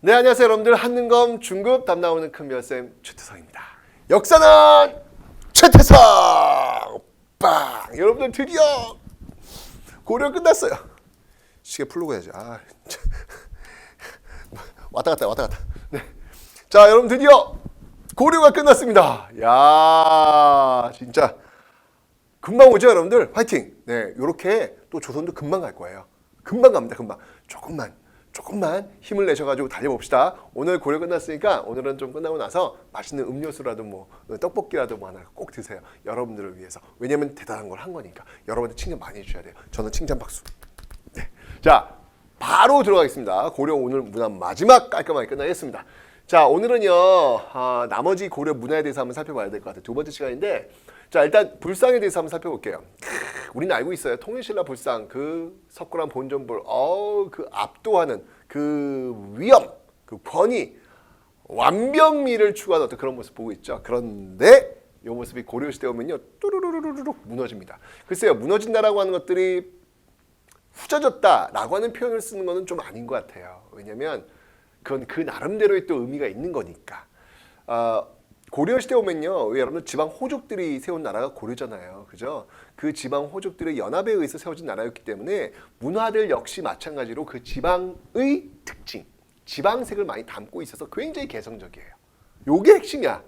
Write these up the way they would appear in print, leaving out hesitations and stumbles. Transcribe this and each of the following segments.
네, 안녕하세요 여러분들. 한능검 중급 담당 오는 큰별쌤 최태성입니다. 역사는 최태성! 빵! 여러분들 드디어 고려 끝났어요. 시계 풀고 해야지. 왔다 갔다. 네. 자, 여러분 드디어 고려가 끝났습니다. 야, 진짜 금방 오죠, 여러분들. 화이팅. 네, 요렇게 또 조선도 금방 갈 거예요. 금방 갑니다. 금방. 조금만 힘을 내셔가지고 달려봅시다. 오늘 고려 끝났으니까 오늘은 좀 끝나고 나서 맛있는 음료수라도 뭐 떡볶이라도 뭐 하나 꼭 드세요. 여러분들을 위해서. 왜냐면 대단한 걸 한 거니까. 여러분들 칭찬 많이 해주셔야 돼요. 저는 칭찬 박수. 네. 자, 바로 들어가겠습니다. 고려 오늘 문화 마지막 깔끔하게 끝나겠습니다. 자, 오늘은요 나머지 고려 문화에 대해서 한번 살펴봐야 될 것 같아요. 두 번째 시간인데, 자, 일단 불상에 대해서 한번 살펴볼게요. 우리는 알고 있어요. 통일신라 불상, 그 석굴암 본전불, 그 압도하는 그 위엄, 그 권위, 완벽미를 추구하는 어떤 그런 모습 보고 있죠. 그런데 이 모습이 고려시대 오면요 뚜루루루루룩 무너집니다. 글쎄요, 무너진다라고 하는 것들이 후져졌다라고 하는 표현을 쓰는 것은 좀 아닌 것 같아요. 왜냐하면 그건 그 나름대로의 또 의미가 있는 거니까. 고려시대 오면요, 왜 여러분 지방 호족들이 세운 나라가 고려잖아요, 그죠? 그 지방 호족들의 연합에 의해서 세워진 나라였기 때문에 문화들 역시 마찬가지로 그 지방의 특징, 지방색을 많이 담고 있어서 굉장히 개성적이에요. 요게 핵심이야.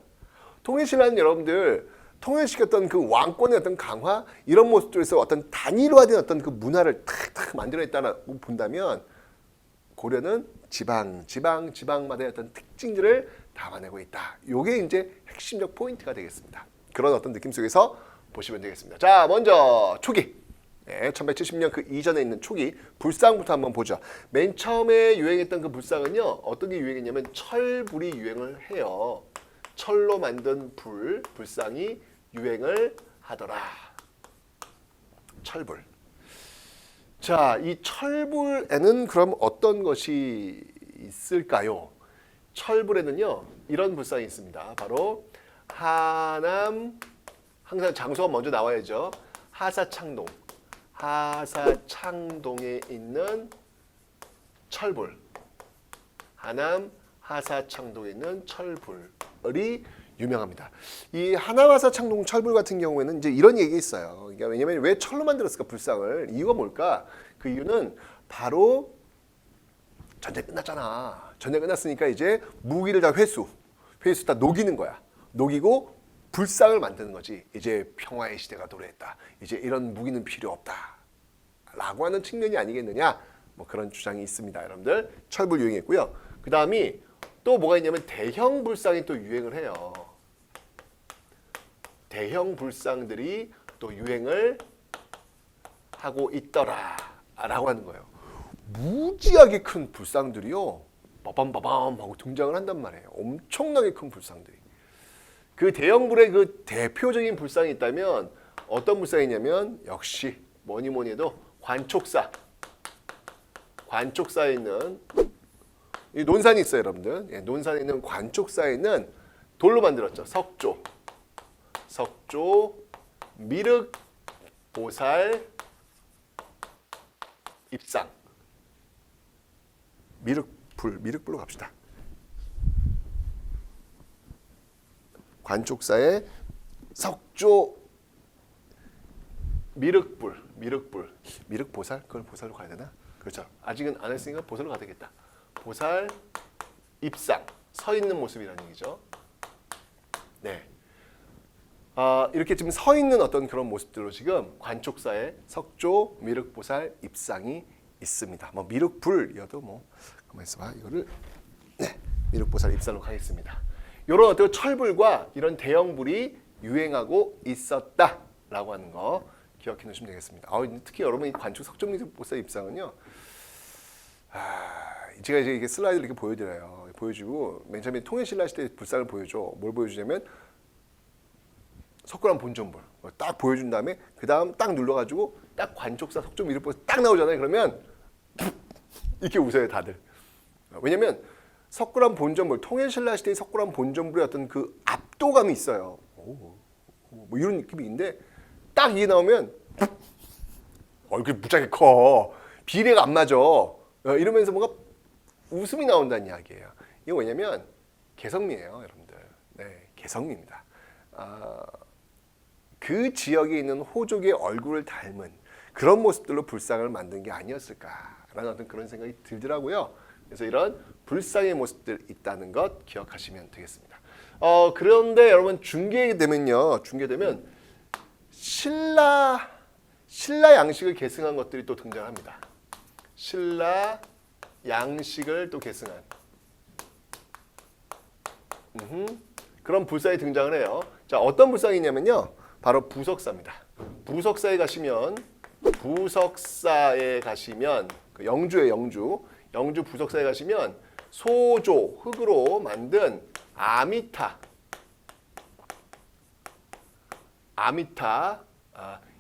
통일신라는 여러분들 통일시켰던 그 왕권의 어떤 강화, 이런 모습들에서 어떤 단일화된 어떤 그 문화를 탁탁 만들어냈다고 본다면, 고려는 지방마다의 어떤 특징들을 담아내고 있다. 요게 이제 핵심적 포인트가 되겠습니다. 그런 어떤 느낌 속에서 보시면 되겠습니다. 자, 먼저 초기. 네, 1170년 그 이전에 있는 초기 불상부터 한번 보죠. 맨 처음에 유행했던 그 불상은요, 어떤 게 유행했냐면 철불이 유행을 해요. 철로 만든 불상이 유행을 하더라. 철불. 자, 이 철불에는 그럼 어떤 것이 있을까요? 철불에는요 이런 불상이 있습니다. 바로 하남, 항상 장소가 먼저 나와야죠. 하사창동에 있는 철불. 하남 하사창동에 있는 철불이 유명합니다. 이 하남 하사창동 철불 같은 경우에는 이제 이런 얘기 있어요. 그러니까 왜냐면 왜 철로 만들었을까 불상을? 이유가 뭘까? 그 이유는 바로 전쟁 끝났잖아. 전쟁 끝났으니까 이제 무기를 다 회수 다 녹이는 거야. 녹이고 불상을 만드는 거지. 이제 평화의 시대가 도래했다. 이제 이런 무기는 필요 없다. 라고 하는 측면이 아니겠느냐. 뭐 그런 주장이 있습니다. 여러분들 철불 유행했고요. 그 다음이 또 뭐가 있냐면 대형 불상이 또 유행을 해요. 대형 불상들이 또 유행을 하고 있더라 라고 하는 거예요. 무지하게 큰 불상들이요 빠밤빠밤 하고 등장을 한단 말이에요. 엄청나게 큰 불상들이. 그 대형불의 그 대표적인 불상이 있다면 어떤 불상이냐면 역시 뭐니 해도 관촉사에 있는 이 논산이 있어요, 여러분들. 예, 논산에 있는 관촉사에 있는 돌로 만들었죠. 석조 미륵 보살 입상. 미륵불로 갑시다. 관촉사의 석조 미륵보살, 그걸 보살로 가야 되나? 그렇죠. 아직은 안 했으니까 보살로 가야 되겠다. 보살 입상, 서 있는 모습이라는 얘기죠. 네. 이렇게 지금 서 있는 어떤 그런 모습들로 지금 관촉사의 석조 미륵보살 입상이 있습니다. 뭐 미륵불이어도 뭐 가만 있어봐. 이거를 미륵보살 입상으로 가겠습니다. 이런 어떤 철불과 이런 대형불이 유행하고 있었다라고 하는 거 기억해 놓으시면 되겠습니다. 특히 여러분 이 관촉 석조 미륵보살 입상은요. 제가 이제 이게 슬라이드를 이렇게 보여드려요. 보여주고 맨 처음에 통일신라 시대 불상을 보여줘. 뭘 보여주냐면 석굴암 본전불 딱 보여준 다음에 그 다음 딱 눌러가지고 딱 관촉사 석조 미륵보살 딱 나오잖아요. 그러면 이렇게 웃어요, 다들. 왜냐면 석굴암 본전불, 통일신라 시대의 석굴암 본전불의 어떤 그 압도감이 있어요. 뭐 이런 느낌이 있는데 딱 이게 나오면 얼굴이 무지하게 커. 비례가 안 맞아. 이러면서 뭔가 웃음이 나온다는 이야기예요. 이거 뭐냐면 개성미예요, 여러분들. 네, 개성미입니다. 그 지역에 있는 호족의 얼굴을 닮은 그런 모습들로 불상을 만든 게 아니었을까라는 어떤 그런 생각이 들더라고요. 그래서 이런 불상의 모습들 있다는 것 기억하시면 되겠습니다. 그런데 여러분 중계되면 신라 양식을 계승한 것들이 또 등장합니다. 신라 양식을 또 계승한 그런 불상이 등장을 해요. 자, 어떤 불상이냐면요, 바로 부석사입니다. 부석사에 가시면 그 영주의 영주 부석사에 가시면 소조 흙으로 만든 아미타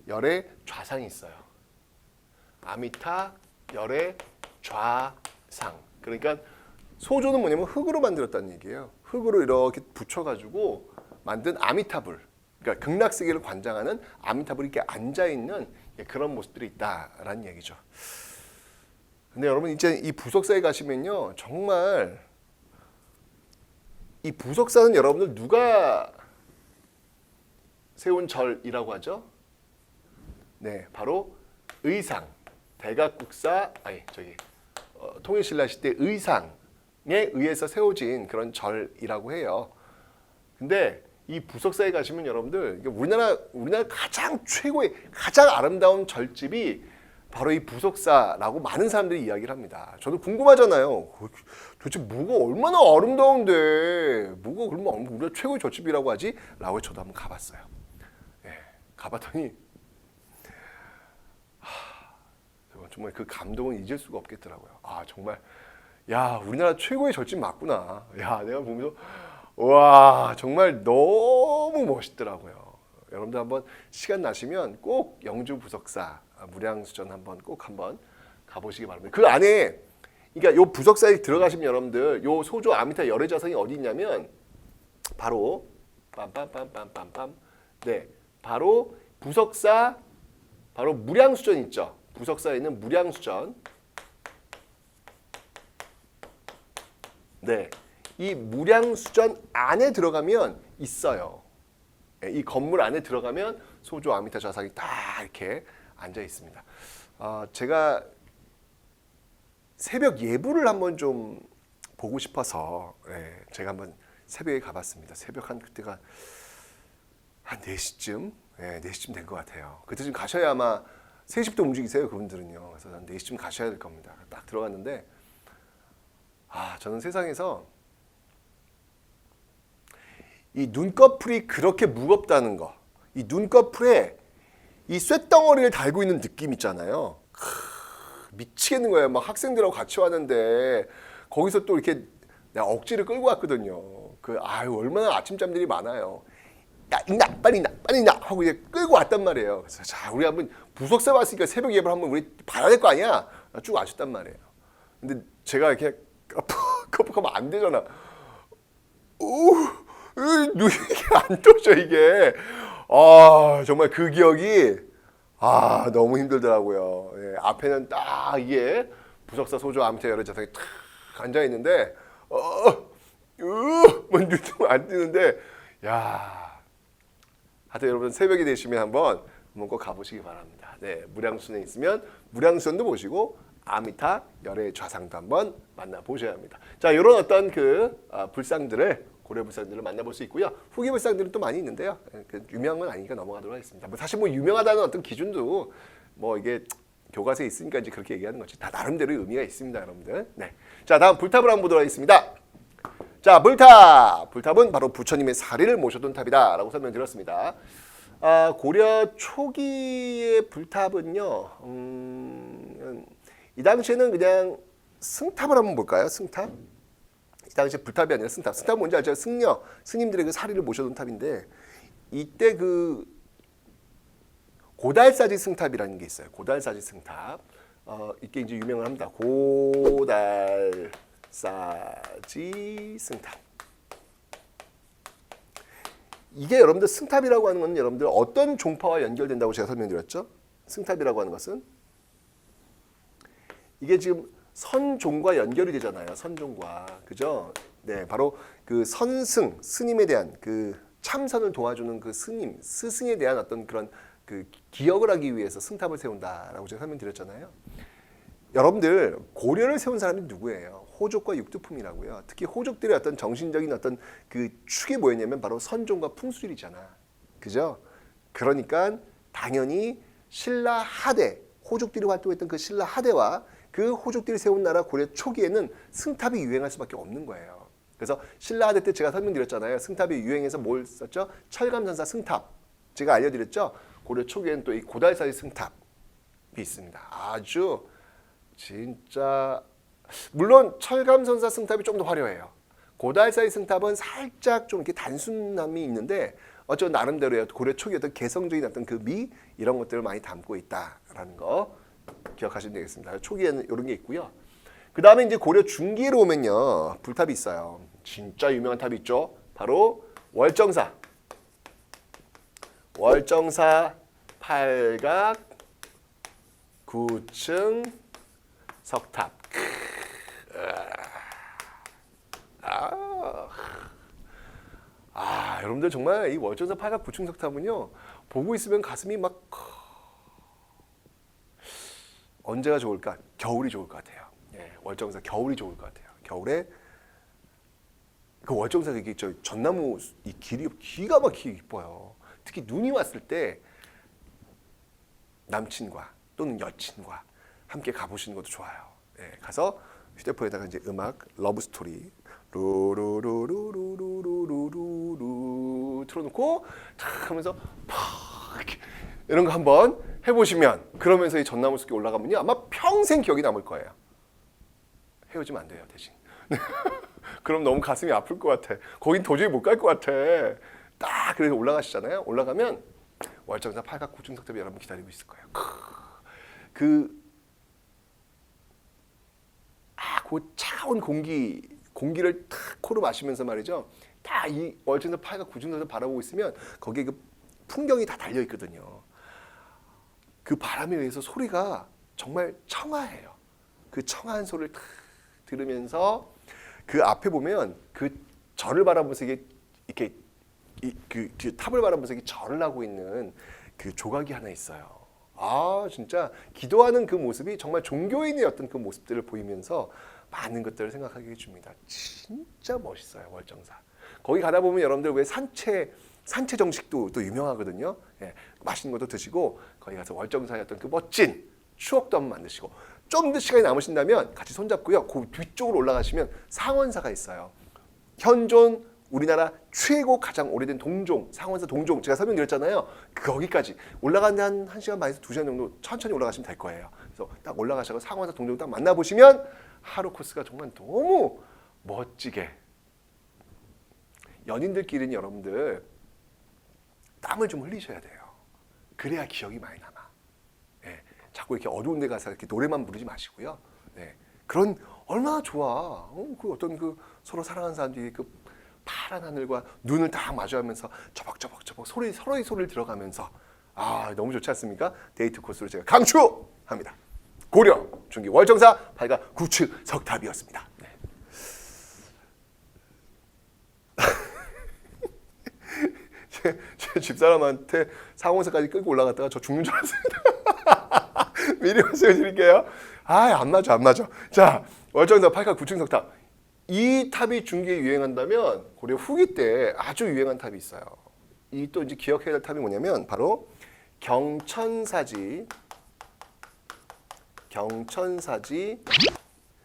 열의 좌상이 있어요. 아미타 열의 좌상. 그러니까 소조는 뭐냐면 흙으로 만들었다는 얘기예요. 흙으로 이렇게 붙여가지고 만든 아미타불. 그러니까 극락세계를 관장하는 아미타불이 이렇게 앉아있는 그런 모습들이 있다라는 얘기죠. 근데 여러분 이제 이 부석사에 가시면요, 정말 이 부석사는 여러분들 누가 세운 절이라고 하죠? 네, 바로 의상, 대각국사, 통일신라 시대 의상에 의해서 세워진 그런 절이라고 해요. 근데 이 부석사에 가시면 여러분들 우리나라 가장 최고의 가장 아름다운 절집이 바로 이 부석사라고 많은 사람들이 이야기를 합니다. 저도 궁금하잖아요. 도대체 뭐가 얼마나 아름다운데 뭐가 그러면 우리가 최고의 절집이라고 하지? 라고 저도 한번 가봤어요. 예, 가봤더니 정말 그 감동은 잊을 수가 없겠더라고요. 정말 야, 우리나라 최고의 절집 맞구나. 야, 내가 보면서 와, 정말 너무 멋있더라고요. 여러분들 한번 시간 나시면 꼭 영주 부석사 무량수전 한번 가보시기 바랍니다. 그 안에 그러니까 요 부석사에 들어가시면 여러분들 요 소조 아미타 열의 좌상이 어디 있냐면 바로 빰빰빰빰빰빰 네, 바로 부석사 바로 무량수전 있죠. 부석사에 있는 무량수전. 네, 이 무량수전 안에 들어가면 있어요. 이 건물 안에 들어가면 소조 아미타 좌상이 딱 이렇게 앉아 있습니다. 제가 새벽 예불을 한번 좀 보고 싶어서 제가 한번 새벽에 가봤습니다. 새벽 그때가 한 4시쯤? 4시쯤 된 것 같아요. 그때쯤 가셔야 아마 3시부터 움직이세요, 그분들은요. 그래서 한 4시쯤 가셔야 될 겁니다. 딱 들어갔는데 저는 세상에서 이 눈꺼풀이 그렇게 무겁다는 거, 이 눈꺼풀에 이 쇳덩어리를 달고 있는 느낌 있잖아요. 미치겠는 거예요. 막 학생들하고 같이 왔는데 거기서 또 이렇게 내가 억지를 끌고 왔거든요. 얼마나 아침잠들이 많아요. 야, 빨리 있나 하고 이제 끌고 왔단 말이에요. 그래서 자, 우리 한번 부석사 왔으니까 새벽 예불 한번 우리 봐야 될 거 아니야? 쭉 와줬단 말이에요. 근데 제가 이렇게 컵하면 안 되잖아. 눈이 안 떠져 이게. 정말 그 기억이 너무 힘들더라고요. 예, 앞에는 딱 이게 부석사 소조 아미타 열의 좌상이 탁 앉아 있는데 눈도 안 뜨는데 하여튼 여러분 새벽이 되시면 한번 꼭 가보시기 바랍니다. 네, 무량수전에 있으면 무량수전도 보시고 아미타 열의 좌상도 한번 만나보셔야 합니다. 자, 이런 어떤 불상들을 고려 불상들을 만나볼 수 있고요. 후기 불상들은 또 많이 있는데요. 유명한 건 아니니까 넘어가도록 하겠습니다. 사실 유명하다는 어떤 기준도 이게 교과서에 있으니까 이제 그렇게 얘기하는 거지. 다 나름대로 의미가 있습니다, 여러분들. 네. 자, 다음 불탑을 한번 보도록 하겠습니다. 자, 불탑은 바로 부처님의 사리를 모셔둔 탑이다라고 설명드렸습니다. 고려 초기의 불탑은요, 이 당시에는 그냥 승탑을 한번 볼까요? 승탑. 이 당시에 불탑이 아니라 승탑. 승탑은 뭔지 알죠? 승려, 스님들의 사리를 모셔둔 탑인데 이때 고달사지 승탑이라는 게 있어요. 고달사지 승탑. 이게 이제 유명을 합니다. 고달사지 승탑. 이게 여러분들 승탑이라고 하는 건 여러분들 어떤 종파와 연결된다고 제가 설명드렸죠? 승탑이라고 하는 것은 이게 지금 선종과 연결이 되잖아요. 선종과. 그죠? 네, 바로 그 선승, 스님에 대한 그 참선을 도와주는 그 스님, 스승에 대한 어떤 그런 그 기억을 하기 위해서 승탑을 세운다라고 제가 설명드렸잖아요. 여러분들 고려를 세운 사람이 누구예요? 호족과 육두품이라고요. 특히 호족들의 어떤 정신적인 어떤 그 축이 뭐였냐면 바로 선종과 풍수일이잖아. 그죠? 그러니까 당연히 신라 하대, 호족들이 활동했던 그 신라 하대와 그 호족들이 세운 나라 고려 초기에는 승탑이 유행할 수밖에 없는 거예요. 그래서 신라 하대 때 제가 설명드렸잖아요. 승탑이 유행해서 뭘 썼죠? 철감선사 승탑. 제가 알려드렸죠. 고려 초기에는 또 이 고달사리 승탑이 있습니다. 아주 진짜 물론 철감선사 승탑이 좀 더 화려해요. 고달사리 승탑은 살짝 좀 이렇게 단순함이 있는데 어쩌면 나름대로의 고려 초기 어떤 개성적인 어떤 그 미 이런 것들을 많이 담고 있다라는 거 기억하시면 되겠습니다. 초기에는 이런 게 있고요. 그 다음에 이제 고려 중기로 오면요 불탑이 있어요. 진짜 유명한 탑이 있죠. 바로 월정사. 월정사 팔각 9층 석탑. 여러분들 정말 이 월정사 팔각 9층 석탑은요 보고 있으면 가슴이 막 언제가 좋을까? 겨울이 좋을 것 같아요. 예, 월정사 겨울이 좋을 것 같아요. 겨울에 그 월정사 이게 저 전나무 이 길이 기가 막히게 이뻐요. 특히 눈이 왔을 때 남친과 또는 여친과 함께 가보시는 것도 좋아요. 예, 가서 휴대폰에다가 이제 음악 러브 스토리 루루루루루루루루루 틀어놓고 탁 하면서 팍 이런 거 한번 해보시면 그러면서 이 전나무 숲에 올라가면요 아마 평생 기억이 남을 거예요. 헤어지면 안 돼요 대신. 그럼 너무 가슴이 아플 것 같아. 거긴 도저히 못 갈 것 같아. 딱 그래서 올라가시잖아요. 올라가면 월정사 팔각 9층 석탑이 여러분 기다리고 있을 거예요. 그 차가운 공기를 탁 코로 마시면서 말이죠. 다 이 월정사 팔각 9층 석탑 바라보고 있으면 거기에 그 풍경이 다 달려 있거든요. 그 바람에 의해서 소리가 정말 청아해요. 그 청아한 소리를 탁 들으면서 그 앞에 보면 그 절을 바라보면서 이렇게 그 탑을 바라보면서 절을 하고 있는 그 조각이 하나 있어요. 진짜 기도하는 그 모습이 정말 종교인의 어떤 그 모습들을 보이면서 많은 것들을 생각하게 해줍니다. 진짜 멋있어요 월정사. 거기 가다 보면 여러분들 왜 산채 정식도 또 유명하거든요. 예, 맛있는 것도 드시고 거기 가서 월정사의 어떤 그 멋진 추억도 한번 만드시고 좀 더 시간이 남으신다면 같이 손잡고요. 그 뒤쪽으로 올라가시면 상원사가 있어요. 현존 우리나라 최고 가장 오래된 동종, 상원사 동종 제가 설명드렸잖아요. 거기까지 올라가는데 한 1시간 반에서 2시간 정도 천천히 올라가시면 될 거예요. 그래서 딱 올라가셔서 상원사 동종 딱 만나보시면 하루 코스가 정말 너무 멋지게 연인들끼리는 여러분들 땀을 좀 흘리셔야 돼요. 그래야 기억이 많이 남아. 예, 자꾸 이렇게 어두운 데 가서 이렇게 노래만 부르지 마시고요. 네, 그런 얼마나 좋아. 그 어떤 그 서로 사랑하는 사람들이 그 파란 하늘과 눈을 딱 마주하면서 저벅저벅 서로의 소리를 들어가면서 너무 좋지 않습니까? 데이트 코스로 제가 강추합니다. 고려 중기 월정사 팔각 9층 석탑이었습니다. 네. 제 집사람한테 상원사까지 끌고 올라갔다가 저 죽는 줄 알았습니다. 미리 말씀드릴게요. 안 맞아. 자, 월정사 팔각 9층 석탑. 이 탑이 중기에 유행한다면 고려 후기 때 아주 유행한 탑이 있어요. 이 또 이제 기억해야 될 탑이 뭐냐면 바로 경천사지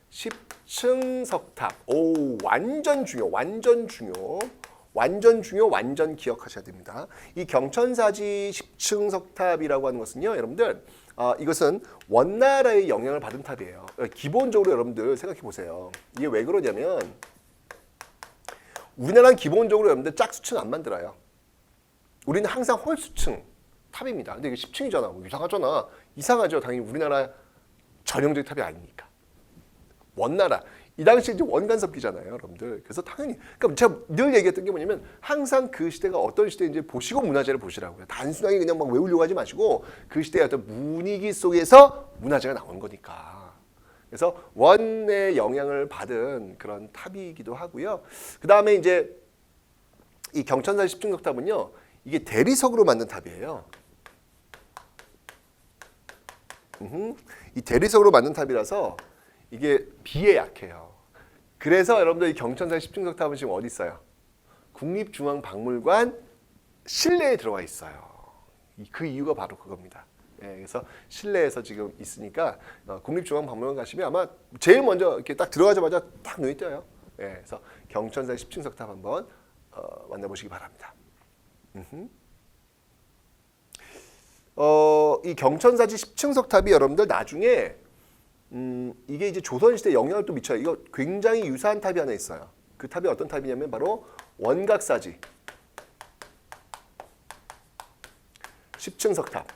10층 석탑. 완전 중요. 완전 기억하셔야 됩니다. 이 경천사지 10층 석탑이라고 하는 것은요, 여러분들 이것은 원나라의 영향을 받은 탑이에요. 기본적으로 여러분들 생각해 보세요. 이게 왜 그러냐면 우리나라는 기본적으로 여러분들 짝수층 안 만들어요. 우리는 항상 홀수층 탑입니다. 근데 이게 10층이잖아. 이상하잖아. 이상하죠. 당연히 우리나라 전형적인 탑이 아니니까. 원나라. 이 당시에 이제 원간섭기잖아요, 여러분들. 그래서 당연히, 그러니까 제가 늘 얘기했던 게 뭐냐면 항상 그 시대가 어떤 시대인지 보시고 문화재를 보시라고요. 단순하게 그냥 막 외우려고 하지 마시고 그 시대의 어떤 분위기 속에서 문화재가 나온 거니까. 그래서 원의 영향을 받은 그런 탑이기도 하고요. 그 다음에 이제 이 경천사 10중석 탑은요, 이게 대리석으로 만든 탑이에요. 이 대리석으로 만든 탑이라서 이게 비에 약해요. 그래서 여러분들 이 경천사 10중석 탑은 지금 어디 있어요? 국립중앙박물관 실내에 들어가 있어요. 그 이유가 바로 그겁니다. 예, 그래서 실내에서 지금 있으니까 국립중앙박물관 가시면 아마 제일 먼저 이렇게 딱 들어가자마자 딱 눈이 띄어요. 예, 그래서 경천사 10층석 탑 한번 만나보시기 바랍니다. 이 경천사지 10층석 탑이 여러분들 나중에 이게 이제 조선시대 영향을 또 미쳐요. 이거 굉장히 유사한 탑이 하나 있어요. 그 탑이 어떤 탑이냐면 바로 원각사지 10층석 탑.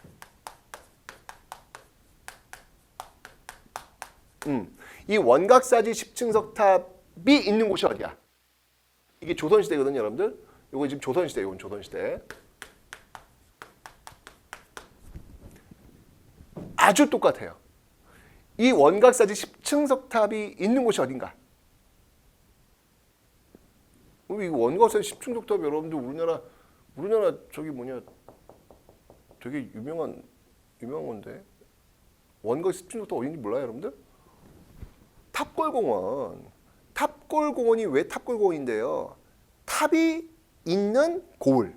이 원각사지 10층석 탑이 있는 곳이 어디야? 이게 조선시대거든요, 여러분들. 이거 지금 조선시대, 이건 조선시대. 아주 똑같아요. 이 원각사지 10층석 탑이 있는 곳이 어딘가? 이 원각사지 10층석 탑 여러분들 우리나라 저기 뭐냐? 되게 유명한 건데. 원각사지 10층석 탑 어딘지 몰라요, 여러분들? 탑골공원. 탑골공원이 왜 탑골공원인데요? 탑이 있는 고을.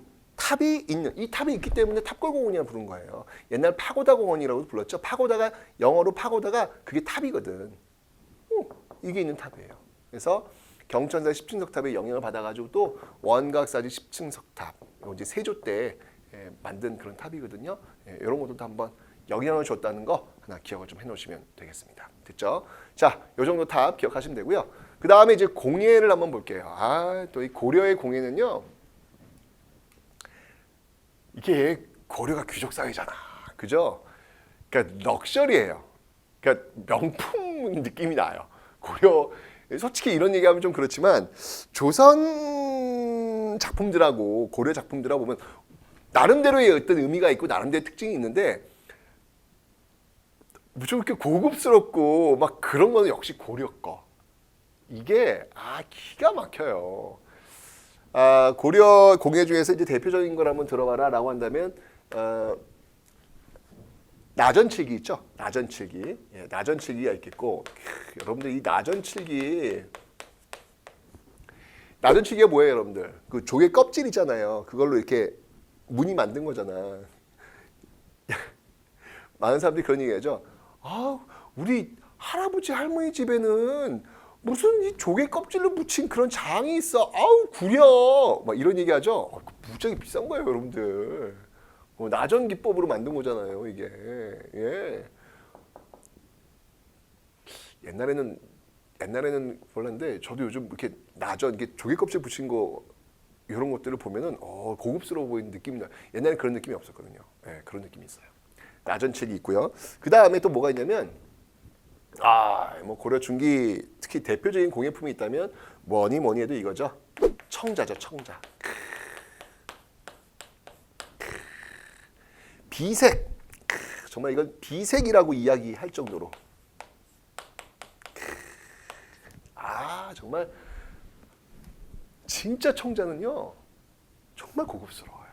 이 탑이 있기 때문에 탑골공원이라고 부른 거예요. 옛날 파고다 공원이라고 불렀죠. 파고다가 영어로 파고다가 그게 탑이거든. 이게 있는 탑이에요. 그래서 경천사 10층석 탑의 영향을 받아가지고 또 원각사지 10층석 탑, 이거 이제 세조 때 만든 그런 탑이거든요. 이런 것도 한번 영향을 줬다는 거 하나 기억을 좀 해놓으시면 되겠습니다. 됐죠? 자, 요 정도 탑 기억하시면 되고요. 그 다음에 이제 공예를 한번 볼게요. 또 이 고려의 공예는요, 이게 고려가 귀족 사회잖아, 그죠? 그러니까 럭셔리예요. 그러니까 명품 느낌이 나요. 고려 솔직히 이런 얘기하면 좀 그렇지만 조선 작품들하고 고려 작품들하고 보면 나름대로의 어떤 의미가 있고 나름대로의 특징이 있는데 좀 이렇게 고급스럽고 막 그런 거는 역시 고려 거. 이게 기가 막혀요. 고려 공예 중에서 이제 대표적인 걸 한번 들어봐라라고 한다면 나전칠기 있죠? 나전칠기. 예, 나전칠기가 있겠고, 여러분들 이 나전칠기가 뭐예요, 여러분들? 그 조개 껍질 있잖아요. 그걸로 이렇게 무늬 만든 거잖아. 많은 사람들이 그런 얘기하죠. 우리 할아버지 할머니 집에는 무슨 이 조개 껍질로 붙인 그런 장이 있어. 구려. 막 이런 얘기하죠. 무지하게 비싼 거예요, 여러분들. 나전 기법으로 만든 거잖아요, 이게. 예. 옛날에는 몰랐는데 저도 요즘 이렇게 나전 이게 조개 껍질 붙인 거 이런 것들을 보면은 고급스러워 보이는 느낌이 나. 옛날에 그런 느낌이 없었거든요. 예, 그런 느낌이 있어요. 나전칠이 있고요. 그 다음에 또 뭐가 있냐면 뭐 고려 중기 특히 대표적인 공예품이 있다면 뭐니 해도 이거죠. 청자죠, 청자. 비색. 정말 이건 비색이라고 이야기할 정도로. 정말 진짜 청자는요 정말 고급스러워요.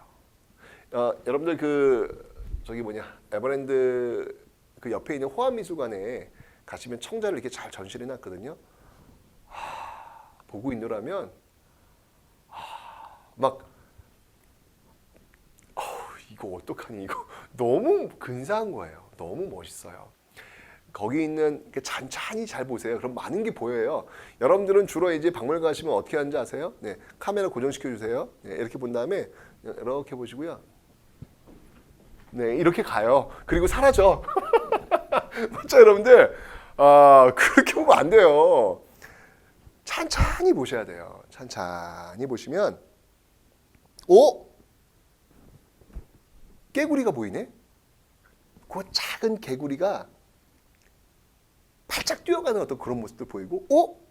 여러분들 저기 에버랜드 그 옆에 있는 호암미술관에 가시면 청자를 이렇게 잘 전시를 해놨거든요. 보고 있느라면 이거 어떡하니, 이거 너무 근사한 거예요. 너무 멋있어요. 거기 있는 찬찬히 잘 보세요. 그럼 많은 게 보여요. 여러분들은 주로 이제 박물관 가시면 어떻게 하는지 아세요? 네, 카메라 고정시켜 주세요. 네, 이렇게 본 다음에 이렇게 보시고요. 네, 이렇게 가요. 그리고 사라져. 맞죠, 여러분들? 그렇게 보면 안 돼요. 찬찬히 보셔야 돼요. 찬찬히 보시면, 개구리가 보이네? 그 작은 개구리가 활짝 뛰어가는 어떤 그런 모습도 보이고,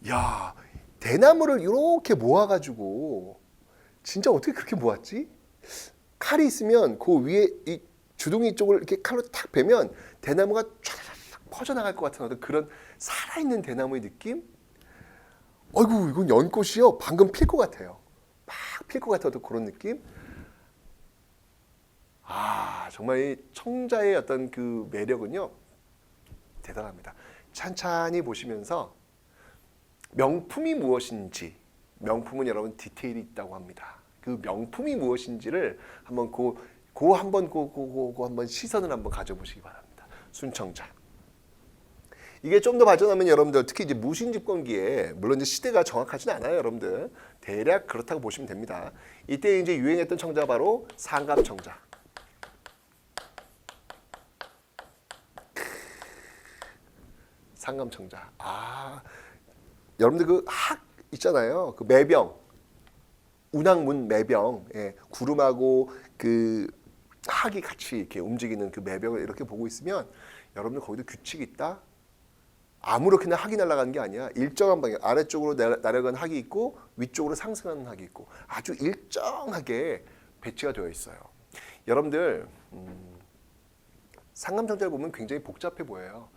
야, 대나무를 이렇게 모아가지고, 진짜 어떻게 그렇게 모았지? 칼이 있으면 그 위에 이 주둥이 쪽을 이렇게 칼로 탁 베면 대나무가 촤르륵 퍼져나갈 것 같은 어떤 그런 살아있는 대나무의 느낌? 어이구, 이건 연꽃이요. 방금 필 것 같아요. 막 필 것 같은 어떤 그런 느낌? 아, 정말 이 청자의 어떤 그 매력은요, 대단합니다. 찬찬히 보시면서 명품이 무엇인지, 명품은 여러분 디테일이 있다고 합니다. 그 명품이 무엇인지를 한번 한번 시선을 한번 가져보시기 바랍니다. 순청자. 이게 좀 더 발전하면 여러분들 특히 이제 무신 집권기에 물론 이제 시대가 정확하진 않아요, 여러분들. 대략 그렇다고 보시면 됩니다. 이때 이제 유행했던 청자 바로 상감청자. 상감청자. 아, 여러분들 그 학 있잖아요. 그 매병, 운항문 매병, 예, 구름하고 그 학이 같이 이렇게 움직이는 그 매병을 이렇게 보고 있으면 여러분들 거기도 규칙이 있다. 아무렇게나 학이 날아가는 게 아니야. 일정한 방향, 아래쪽으로 내려가는 학이 있고 위쪽으로 상승하는 학이 있고 아주 일정하게 배치가 되어 있어요. 여러분들 상감청자를 보면 굉장히 복잡해 보여요.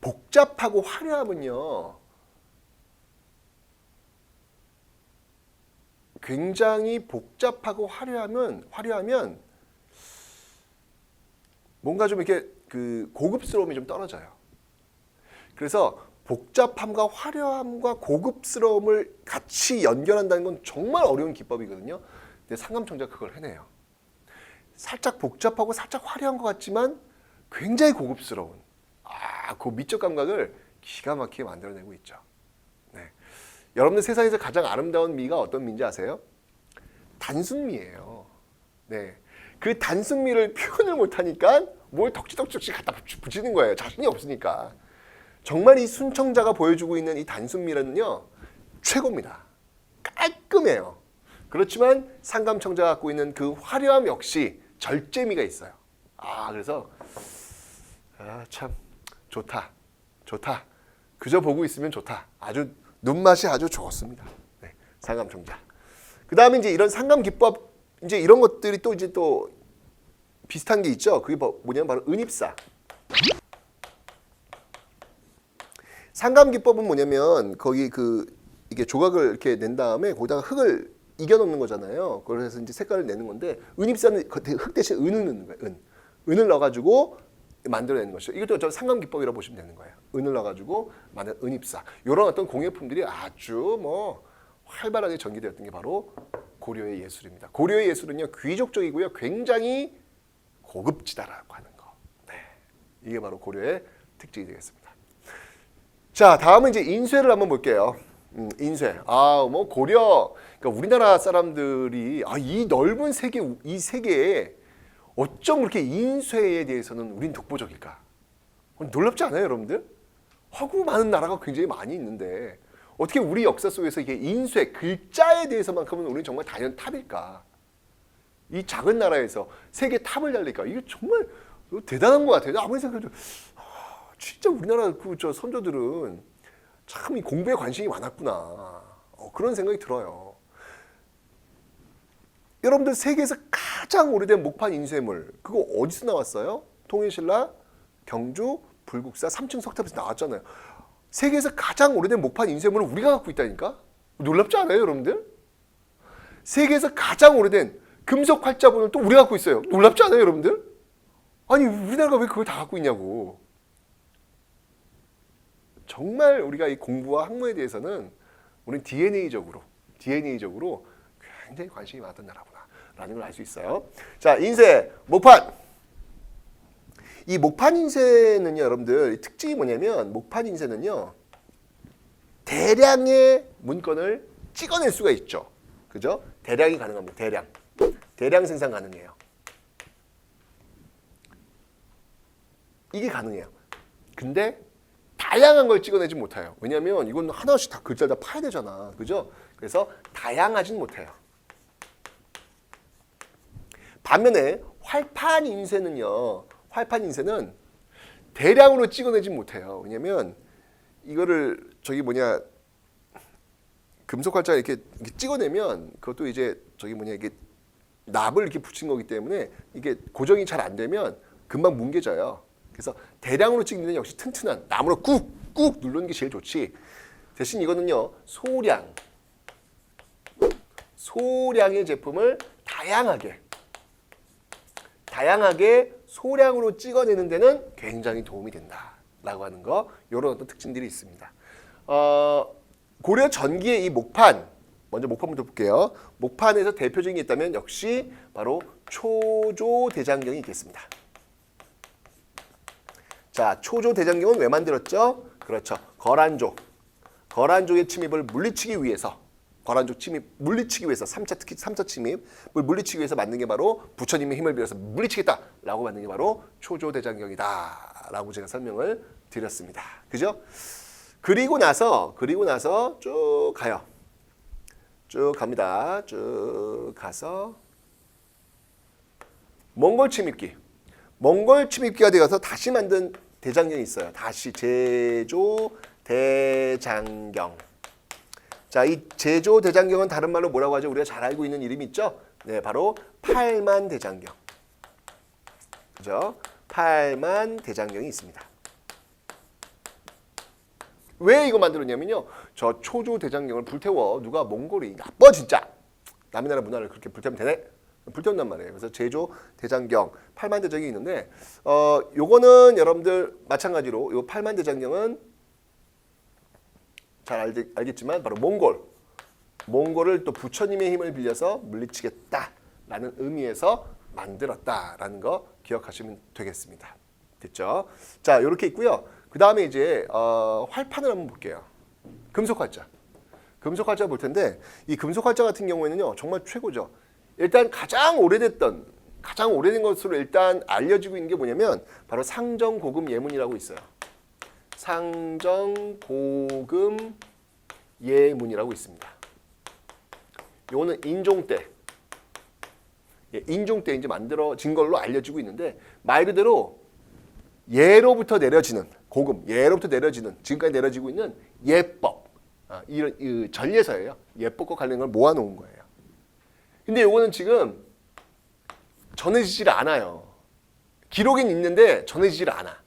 복잡하고 화려함은요, 굉장히 복잡하고 화려하면 뭔가 좀 이렇게 그 고급스러움이 좀 떨어져요. 그래서 복잡함과 화려함과 고급스러움을 같이 연결한다는 건 정말 어려운 기법이거든요. 근데 상감청자가 그걸 해내요. 살짝 복잡하고 살짝 화려한 것 같지만 굉장히 고급스러운 그 미적 감각을 기가 막히게 만들어내고 있죠. 네. 여러분들 세상에서 가장 아름다운 미가 어떤 미인지 아세요? 단순미예요. 네. 그 단순미를 표현을 못하니까 뭘 덕지덕지 갖다 붙이는 거예요. 자신이 없으니까. 정말 이 순청자가 보여주고 있는 이 단순미는요, 최고입니다. 깔끔해요. 그렇지만 상감청자가 갖고 있는 그 화려함 역시 절제미가 있어요. 그래서 참 좋다. 그저 보고 있으면 좋다. 아주 눈맛이 아주 좋습니다. 네, 상감청자. 그 다음에 이제 이런 상감 기법 이제 이런 것들이 또 이제 또 비슷한 게 있죠. 그게 뭐냐면 바로 은입사. 상감 기법은 뭐냐면 거기 이게 조각을 이렇게 낸 다음에 거기다가 흙을 이겨 넣는 거잖아요. 그래서 이제 색깔을 내는 건데 은입사는 흙 대신 은을 넣는 거예요. 은을 넣어가지고 만들어내는 것이죠. 이것도 저 상감 기법이라고 보시면 되는 거예요. 은을 넣어가지고 만든 은입사. 이런 어떤 공예품들이 아주 뭐 활발하게 전개되었던 게 바로 고려의 예술입니다. 고려의 예술은요, 귀족적이고요, 굉장히 고급지다라고 하는 거. 네, 이게 바로 고려의 특징이 되겠습니다. 자, 다음은 이제 인쇄를 한번 볼게요. 인쇄. 뭐 고려, 그러니까 우리나라 사람들이 이 넓은 세계, 이 세계에 어쩜 그렇게 인쇄에 대해서는 우린 독보적일까? 놀랍지 않아요, 여러분들? 하고 많은 나라가 굉장히 많이 있는데 어떻게 우리 역사 속에서 이게 인쇄, 글자에 대해서만큼은 우리는 정말 단연 탑일까? 이 작은 나라에서 세계 탑을 달릴까? 이게 정말 대단한 것 같아요. 아무리 생각해도 진짜 우리나라 저 선조들은 참 이 공부에 관심이 많았구나. 그런 생각이 들어요. 여러분들 세계에서 가장 오래된 목판 인쇄물 그거 어디서 나왔어요? 통일신라, 경주, 불국사, 3층 석탑에서 나왔잖아요. 세계에서 가장 오래된 목판 인쇄물을 우리가 갖고 있다니까? 놀랍지 않아요, 여러분들? 세계에서 가장 오래된 금속 활자본을 또 우리가 갖고 있어요. 놀랍지 않아요, 여러분들? 아니, 우리나라가 왜 그걸 다 갖고 있냐고. 정말 우리가 이 공부와 학문에 대해서는 우리는 DNA적으로 굉장히 관심이 많았던 나라구나 라는 걸 알 수 있어요. 자, 인쇄, 목판. 이 목판 인쇄는요, 여러분들 특징이 뭐냐면 목판 인쇄는요, 대량의 문건을 찍어낼 수가 있죠. 그죠? 대량이 가능합니다. 대량 생산 가능해요. 이게 가능해요. 근데 다양한 걸 찍어내지 못해요. 왜냐하면 이건 하나씩 다 글자를 다 파야 되잖아. 그죠? 그래서 다양하진 못해요. 반면에 활판 인쇄는 대량으로 찍어내지 못해요. 왜냐면 이거를 금속 활자 이렇게 찍어내면 그것도 이제 이게 납을 이렇게 붙인 거기 때문에 이게 고정이 잘 안 되면 금방 뭉개져요. 그래서 대량으로 찍는 데는 역시 튼튼한 나무로 꾹꾹 누르는 게 제일 좋지. 대신 이거는요, 소량의 제품을 다양하게 소량으로 찍어내는 데는 굉장히 도움이 된다라고 하는 거, 이런 어떤 특징들이 있습니다. 고려 전기의 이 목판, 먼저 목판부터 볼게요. 목판에서 대표적인 게 있다면 역시 바로 초조대장경이 있겠습니다. 자, 초조대장경은 왜 만들었죠? 그렇죠. 거란족의 침입을 물리치기 위해서, 거란족 침입 물리치기 위해서, 특히 3차 침입을 물리치기 위해서 만든 게 바로 부처님의 힘을 빌어서 물리치겠다라고 만든 게 바로 초조대장경이다라고 제가 설명을 드렸습니다. 그죠? 그리고 나서 쭉 가요. 쭉 갑니다. 쭉 가서 몽골 침입기가 되어서 다시 만든 대장경이 있어요. 다시 제조대장경. 자, 이 제조대장경은 다른 말로 뭐라고 하죠? 우리가 잘 알고 있는 이름이 있죠? 네, 바로 팔만대장경. 그죠? 팔만대장경이 있습니다. 왜 이거 만들었냐면요, 저 초조대장경을 불태워. 누가 몽골이 나빠 진짜, 남의 나라 문화를 그렇게 불태우면 되네, 불태운단 말이에요. 그래서 제조대장경, 팔만대장경이 있는데, 요거는 여러분들 마찬가지로 요 팔만대장경은 잘 알겠지만 바로 몽골을 또 부처님의 힘을 빌려서 물리치겠다라는 의미에서 만들었다라는 거 기억하시면 되겠습니다. 됐죠? 자, 이렇게 있고요. 그 다음에 이제 활판을 한번 볼게요. 금속활자 볼 텐데, 이 금속활자 같은 경우에는요, 정말 최고죠. 일단 가장 오래된 것으로 일단 알려지고 있는 게 뭐냐면 바로 상정고금 예문이라고 있어요. 상정고금 예문이라고 있습니다. 요거는 인종 때 이제 만들어진 걸로 알려지고 있는데, 말 그대로 예로부터 내려지는 지금까지 내려지고 있는 예법, 이런 전례서예요. 예법과 관련된 걸 모아놓은 거예요. 근데 요거는 지금 전해지질 않아요. 기록은 있는데 전해지질 않아.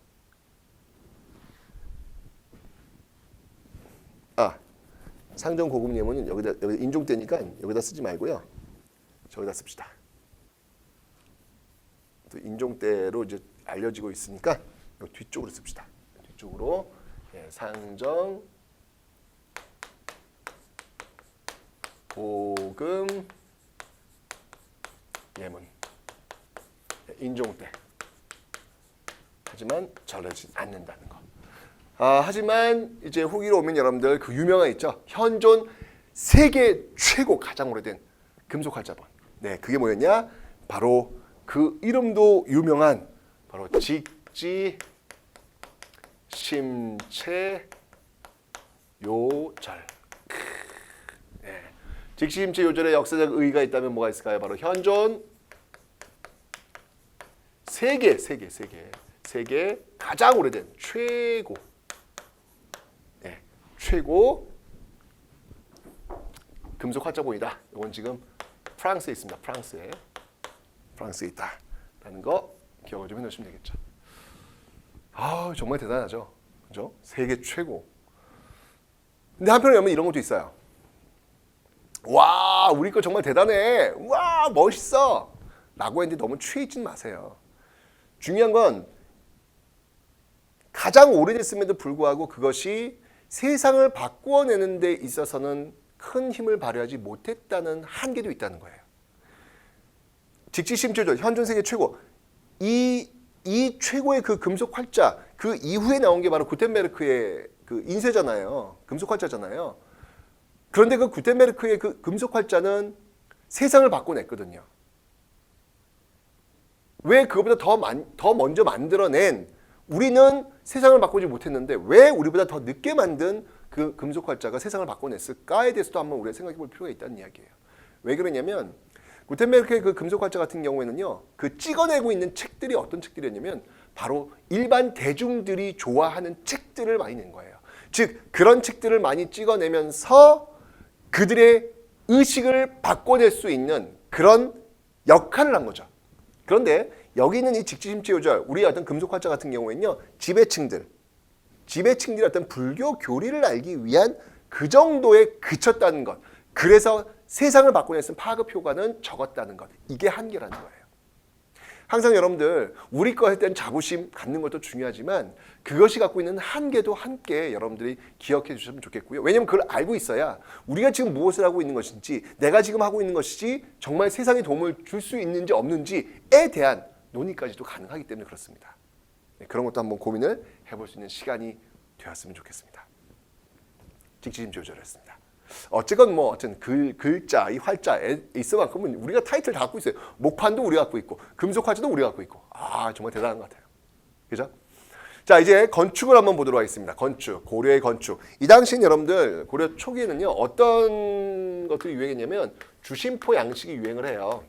상정고금 예문은 여기다 인종 때니까 여기다 쓰지 말고요, 저기다 씁시다. 또 인종 때로 이제 알려지고 있으니까 여기 뒤쪽으로 씁시다. 뒤쪽으로. 상정 고금 예문, 인종 때. 하지만 전해지지 않는다는 거. 하지만 이제 후기로 오면 여러분들 그 유명한 있죠. 현존 세계 최고 가장 오래된 금속활자본. 네, 그게 뭐였냐? 바로 그 이름도 유명한 바로 직지 심체 요절. 네. 직지 심체 요절의 역사적 의의가 있다면 뭐가 있을까요? 바로 현존 세계 가장 오래된 최고 금속 활자본이다. 이건 지금 프랑스에 있습니다. 프랑스에 있다라는 거 기억을 좀 해놓으시면 되겠죠. 정말 대단하죠, 그죠? 세계 최고. 근데 한편으로 보면 이런 것도 있어요. 와, 우리 거 정말 대단해. 와, 멋있어. 라고 했는데 너무 취해 있지는 마세요. 중요한 건 가장 오래됐음에도 불구하고 그것이 세상을 바꾸어내는 데 있어서는 큰 힘을 발휘하지 못했다는 한계도 있다는 거예요. 직지심체조, 현존 세계 최고. 이 최고의 그 금속 활자, 그 이후에 나온 게 바로 구텐베르크의 그 인쇄잖아요. 금속 활자잖아요. 그런데 그 구텐베르크의 그 금속 활자는 세상을 바꿔냈거든요. 왜 그거보다 더 먼저 만들어낸, 우리는 세상을 바꾸지 못했는데 왜 우리보다 더 늦게 만든 그 금속 활자가 세상을 바꿔냈을까에 대해서도 한번 우리가 생각해 볼 필요가 있다는 이야기예요. 왜 그러냐면 구텐베르크의 그 금속 활자 같은 경우에는요, 그 찍어내고 있는 책들이 어떤 책들이었냐면 바로 일반 대중들이 좋아하는 책들을 많이 낸 거예요. 즉 그런 책들을 많이 찍어내면서 그들의 의식을 바꿔낼 수 있는 그런 역할을 한 거죠. 그런데 여기 있는 이 직지심체 요절, 우리 어떤 금속 활자 같은 경우에는요, 지배층들이 어떤 불교 교리를 알기 위한 그 정도에 그쳤다는 것. 그래서 세상을 바꾸는 파급 효과는 적었다는 것. 이게 한계라는 거예요. 항상 여러분들 우리 거에 대한 자부심 갖는 것도 중요하지만 그것이 갖고 있는 한계도 함께 여러분들이 기억해 주셨으면 좋겠고요. 왜냐하면 그걸 알고 있어야 우리가 지금 무엇을 하고 있는 것인지, 내가 지금 하고 있는 것이 정말 세상에 도움을 줄 수 있는지 없는지에 대한 논의까지도 가능하기 때문에 그렇습니다. 네, 그런 것도 한번 고민을 해볼 수 있는 시간이 되었으면 좋겠습니다. 직지심 조절했습니다. 어쨌건 뭐 어쨌든 글자, 이 활자에 있어만큼은 우리가 타이틀 다 갖고 있어요. 목판도 우리가 갖고 있고 금속 활자도 우리가 갖고 있고. 아, 정말 대단한 것 같아요. 그죠? 자, 이제 건축을 한번 보도록 하겠습니다. 건축, 고려의 건축. 이 당시엔 여러분들 고려 초기에는요, 어떤 것들이 유행했냐면 주심포 양식이 유행을 해요.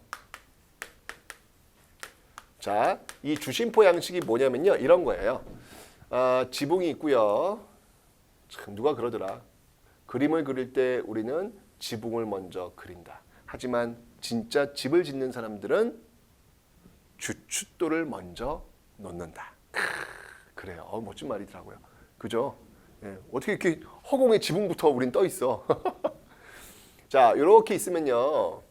자, 이 주심포 양식이 뭐냐면요, 이런 거예요. 지붕이 있고요. 참, 누가 그러더라. 그림을 그릴 때 우리는 지붕을 먼저 그린다. 하지만 진짜 집을 짓는 사람들은 주춧돌을 먼저 놓는다. 그래요. 멋진 말이더라고요. 그죠? 예, 어떻게 이렇게 허공에 지붕부터 우린 떠 있어. 자, 이렇게 있으면요.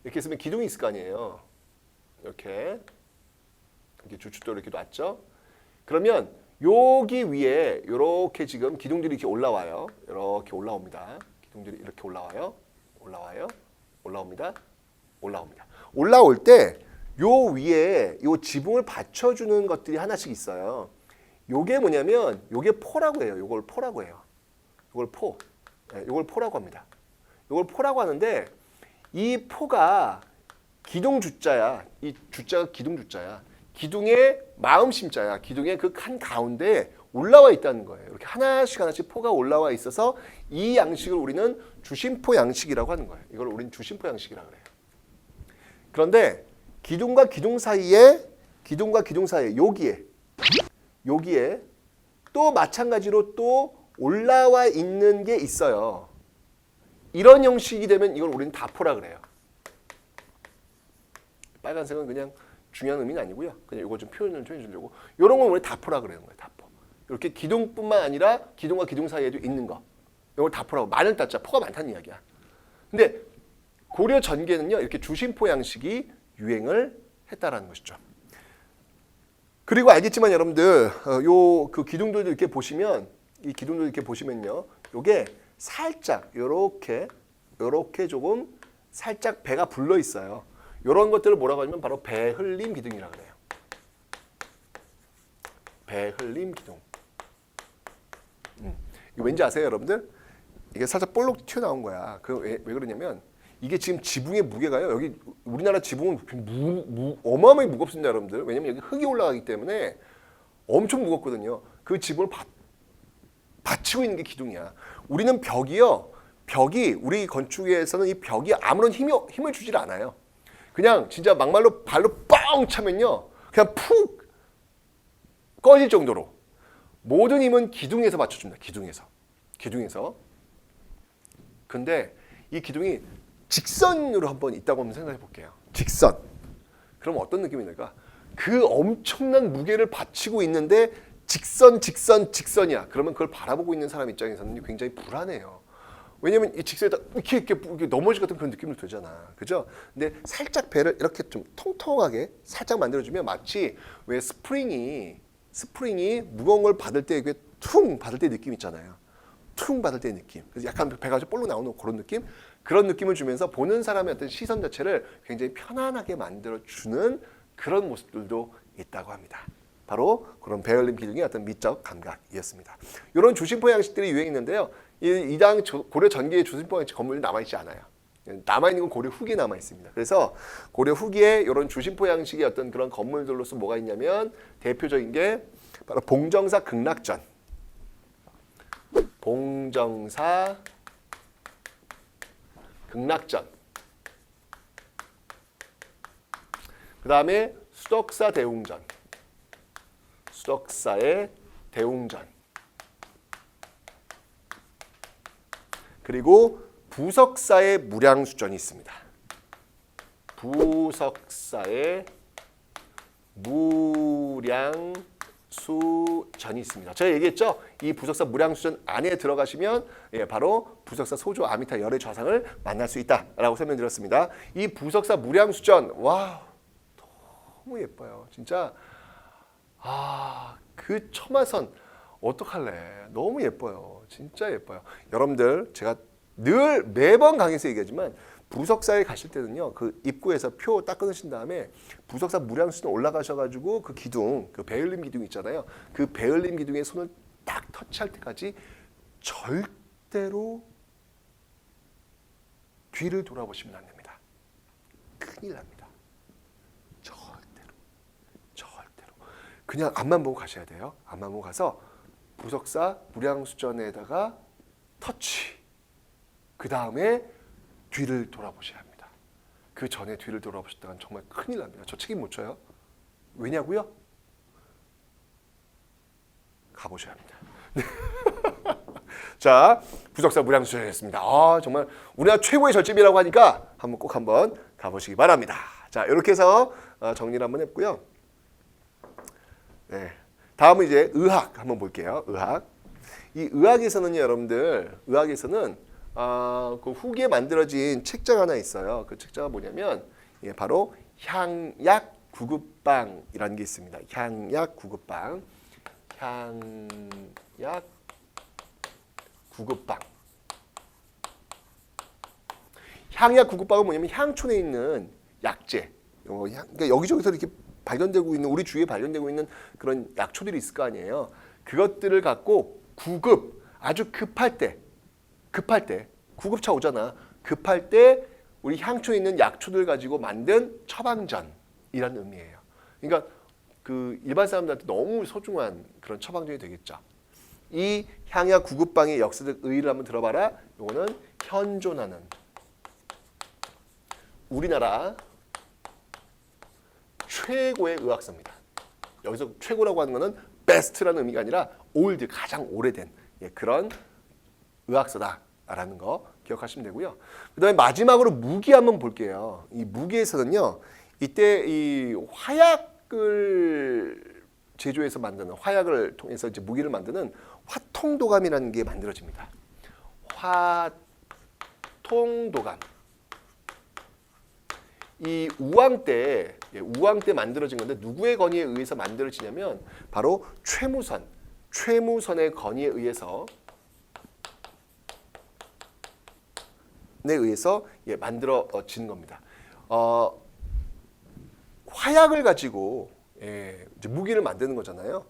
이렇게 있으면 기둥이 있을 거 아니에요. 이렇게 주춧돌을 이렇게 놨죠. 그러면 여기 위에 이렇게 지금 기둥들이 이렇게 올라와요. 이렇게 올라옵니다. 기둥들이 이렇게 올라와요. 올라옵니다. 올라올 때 요 위에 요 지붕을 받쳐주는 것들이 하나씩 있어요. 요게 뭐냐면 요게 포라고 해요. 요걸 포라고 해요. 요걸 포. 네, 요걸 포라고 합니다. 요걸 포라고 하는데 이 포가 기둥 주자야. 이 주자가 기둥 주자야. 기둥의 마음 심자야. 기둥의 그 한 가운데 올라와 있다는 거예요. 이렇게 하나씩 포가 올라와 있어서 이 양식을 우리는 주심포 양식이라고 하는 거예요. 이걸 우리는 주심포 양식이라고 그래요. 그런데 기둥과 기둥 사이에 여기에 또 마찬가지로 또 올라와 있는 게 있어요. 이런 형식이 되면 이걸 우리는 다포라 그래요. 빨간색은 그냥 중요한 의미는 아니고요. 그냥 이거 좀 표현을 좀 해주려고. 이런 건 우리 다포라 그러는 거예요. 다포. 이렇게 기둥뿐만 아니라 기둥과 기둥 사이에도 있는 거. 이걸 다포라고. 많은 따자 포가 많다는 이야기야. 근데 고려 전기에는요, 이렇게 주심포 양식이 유행을 했다라는 것이죠. 그리고 알겠지만 여러분들, 요 그 기둥들도 이렇게 보시면, 이 기둥들 이렇게 보시면요, 요게 살짝 요렇게 조금 살짝 배가 불러 있어요. 이런 것들을 뭐라고 하냐면 바로 배흘림 기둥이라고 그래요. 배흘림 기둥. 이거 왠지 아세요, 여러분들? 이게 살짝 볼록 튀어나온 거야. 왜 그러냐면 이게 지금 지붕의 무게가요. 여기 우리나라 지붕은 어마어마하게 무겁습니다, 여러분들. 왜냐면 여기 흙이 올라가기 때문에 엄청 무겁거든요. 그 지붕을 받치고 있는 게 기둥이야. 우리는 벽이 우리 건축에서는 이 벽이 아무런 힘을 주질 않아요. 그냥 진짜 막말로 발로 뻥 차면요, 그냥 푹 꺼질 정도로 모든 힘은 기둥에서 맞춰줍니다. 기둥에서. 근데 이 기둥이 직선으로 한번 있다고 한번 생각해 볼게요. 직선. 그럼 어떤 느낌이 들까? 그 엄청난 무게를 받치고 있는데 직선이야. 그러면 그걸 바라보고 있는 사람 입장에서는 굉장히 불안해요. 왜냐면 이 직선에다 이렇게 넘어질 같은 그런 느낌을 들잖아. 그죠? 근데 살짝 배를 이렇게 좀 통통하게 살짝 만들어주면 마치 왜 스프링이 무거운 걸 받을 때 이게 퉁 받을 때 느낌 있잖아요. 퉁 받을 때 느낌. 그래서 약간 배가 좀 볼록 나오는 그런 느낌? 그런 느낌을 주면서 보는 사람의 어떤 시선 자체를 굉장히 편안하게 만들어주는 그런 모습들도 있다고 합니다. 바로 그런 배열림 기둥의 어떤 미적 감각이었습니다. 이런 주심포 양식들이 유행했는데요. 이 당 고려 전기의 주심포 양식 건물이 남아있지 않아요. 남아있는 건 고려 후기에 남아있습니다. 그래서 고려 후기에 이런 주심포 양식의 어떤 그런 건물들로서 뭐가 있냐면 대표적인 게 바로 봉정사 극락전. 봉정사 극락전. 그 다음에 수덕사 대웅전. 수덕사의 대웅전. 그리고 부석사의 무량수전이 있습니다. 부석사의 무량수전이 있습니다. 제가 얘기했죠? 이 부석사 무량수전 안에 들어가시면 바로 부석사 소조 아미타 열의 좌상을 만날 수 있다라고 설명드렸습니다. 이 부석사 무량수전 와 너무 예뻐요. 진짜 그 처마선 어떡할래? 너무 예뻐요. 진짜 예뻐요. 여러분들 제가 늘 매번 강의에서 얘기하지만 부석사에 가실 때는요, 그 입구에서 표 딱 끊으신 다음에 부석사 무량수전 올라가셔가지고 그 기둥, 그 베을림 기둥 있잖아요. 그 베을림 기둥에 손을 딱 터치할 때까지 절대로 뒤를 돌아보시면 안 됩니다. 큰일 납니다. 절대로. 그냥 앞만 보고 가셔야 돼요. 앞만 보고 가서 부석사 무량수전에다가 터치. 그 다음에 뒤를 돌아보셔야 합니다. 그 전에 뒤를 돌아보셨다간 정말 큰일 납니다. 저 책임 못 져요. 왜냐고요? 가보셔야 합니다. 자, 부석사 무량수전이었습니다. 정말 우리나라 최고의 절집이라고 하니까 꼭 한번 가보시기 바랍니다. 자, 이렇게 해서 정리를 한번 했고요. 네, 다음은 이제 의학 한번 볼게요. 의학. 이 의학에서는요, 여러분들, 의학에서는 그 후기에 만들어진 책자가 하나 있어요. 그 책자가 뭐냐면 바로 향약 구급방이라는 게 있습니다. 향약 구급방. 향약 구급방. 향약 구급방은 뭐냐면 향촌에 있는 약재. 그러니까 여기저기서 이렇게 발견되고 있는 우리 주위에 발견되고 있는 그런 약초들이 있을 거 아니에요. 그것들을 갖고 구급 아주 급할 때 구급차 오잖아. 급할 때 우리 향초에 있는 약초들 가지고 만든 처방전이라는 의미예요. 그러니까 그 일반 사람들한테 너무 소중한 그런 처방전이 되겠죠. 이 향약 구급방의 역사적 의의를 한번 들어봐라. 이거는 현존하는 우리나라 최고의 의학서입니다. 여기서 최고라고 하는 거는 베스트라는 의미가 아니라 올드, 가장 오래된 그런 의학서다라는 거 기억하시면 되고요. 그 다음에 마지막으로 무기 한번 볼게요. 이 무기에서는요, 이때 이 화약을 제조해서 만드는, 화약을 통해서 이제 무기를 만드는 화통도감이라는 게 만들어집니다. 화통도감. 이 우왕 때 만들어진 건데 누구의 건의에 의해서 만들어지냐면 바로 최무선의 건의에 의해서 만들어진 겁니다. 화약을 가지고 이제 무기를 만드는 거잖아요.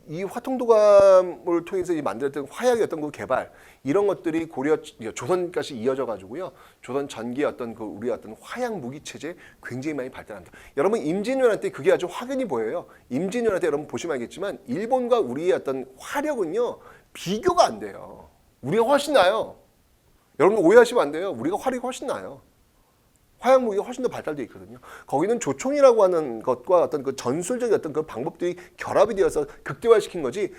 이 화통도감을 통해서 만들었던 화약의 어떤 그 개발 이런 것들이 고려 조선까지 이어져 가지고요. 조선 전기의 어떤 그 우리 어떤 화약 무기 체제 굉장히 많이 발달합니다. 여러분 임진왜란 때 그게 아주 확연히 보여요. 임진왜란 때 여러분 보시면 알겠지만 일본과 우리의 어떤 화력은요 비교가 안 돼요. 우리가 훨씬 나요. 여러분 오해하시면 안 돼요. 우리가 화력이 훨씬 나요. 화약 무기가 훨씬 더 발달되어 있거든요. 거기는 조총이라고 하는 것과 어떤 그 전술적인 어떤 그 방법들이 결합이 되어서 극대화시킨 거지.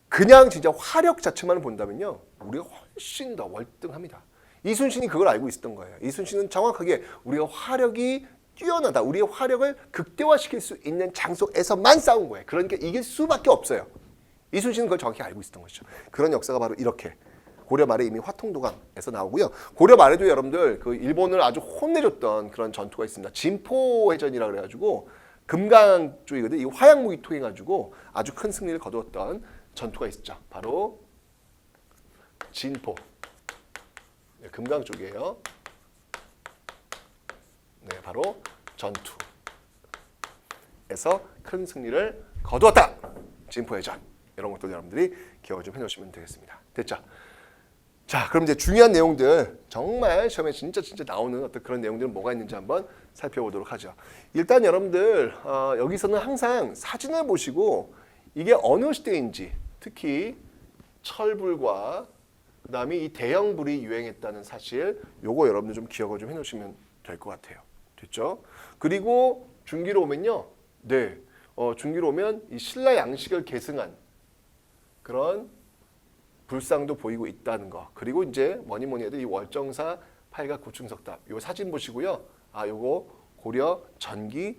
그냥 진짜 화력 자체만 본다면요, 우리가 훨씬 더 월등합니다. 이순신이 그걸 알고 있었던 거예요. 이순신은 정확하게 우리가 화력이 뛰어나다, 우리의 화력을 극대화시킬 수 있는 장소에서만 싸운 거예요. 그러니까 이길 수밖에 없어요. 이순신은 그걸 정확히 알고 있었던 것이죠. 그런 역사가 바로 이렇게 고려 말에 이미 화통도감에서 나오고요. 고려 말에도 여러분들 그 일본을 아주 혼내줬던 그런 전투가 있습니다. 진포해전이라 그래가지고 금강 쪽이거든. 이 화약 무기 통해 가지고 아주 큰 승리를 거두었던 전투가 있었죠. 바로 진포. 네, 금강 쪽이에요. 네, 바로 전투에서 큰 승리를 거두었다. 진포해전. 이런 것도 여러분들이 기억을 좀 해놓으시면 되겠습니다. 됐죠? 자, 그럼 이제 중요한 내용들, 정말 시험에 진짜 나오는 어떤 그런 내용들은 뭐가 있는지 한번 살펴보도록 하죠. 일단 여러분들 여기서는 항상 사진을 보시고 이게 어느 시대인지, 특히 철불과 그다음에 이 대형불이 유행했다는 사실, 요거 여러분들 좀 기억을 좀 해놓으시면 될 것 같아요. 됐죠? 그리고 중기로 오면요, 네, 중기로 오면 이 신라 양식을 계승한 그런 불상도 보이고 있다는 거. 그리고 이제 뭐니 해도 이 월정사 팔각 구충석답 요 사진 보시고요. 요거 고려 전기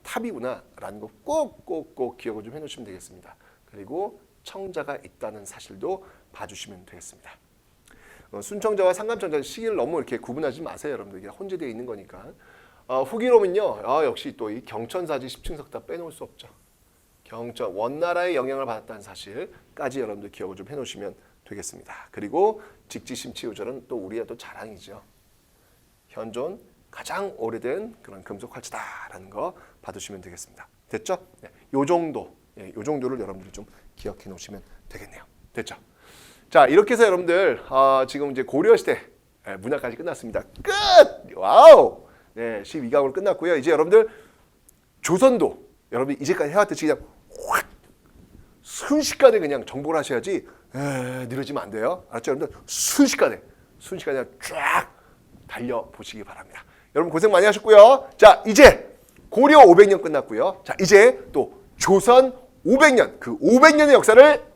탑이구나라는 거 꼭꼭꼭 기억을 좀 해놓으시면 되겠습니다. 그리고 청자가 있다는 사실도 봐주시면 되겠습니다. 순청자와 상감청자 시기를 너무 이렇게 구분하지 마세요, 여러분들. 이게 혼재되어 있는 거니까. 후기로는요, 역시 또 이 경천사지 10층석 다 빼놓을 수 없죠. 경천 원나라의 영향을 받았다는 사실까지 여러분들 기억을 좀 해놓으시면 되겠습니다. 그리고 직지심치우절은 또 우리의 또 자랑이죠. 현존 가장 오래된 그런 금속 활자다라는 거 받으시면 되겠습니다. 됐죠? 네, 요 정도, 요 정도를 여러분들이 좀 기억해 놓으시면 되겠네요. 됐죠? 자, 이렇게 해서 여러분들 지금 이제 고려시대 문화까지 끝났습니다. 끝! 와우! 네, 12강으로 끝났고요. 이제 여러분들 조선도 여러분이 이제까지 해왔듯이 그냥 확 순식간에 그냥 정복을 하셔야지 느려지면 안 돼요. 알았죠? 여러분들 순식간에 그냥 쫙 달려보시기 바랍니다. 여러분 고생 많이 하셨고요. 자, 이제 고려 500년 끝났고요. 자, 이제 또 조선 500년, 그 500년의 역사를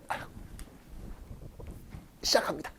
시작합니다.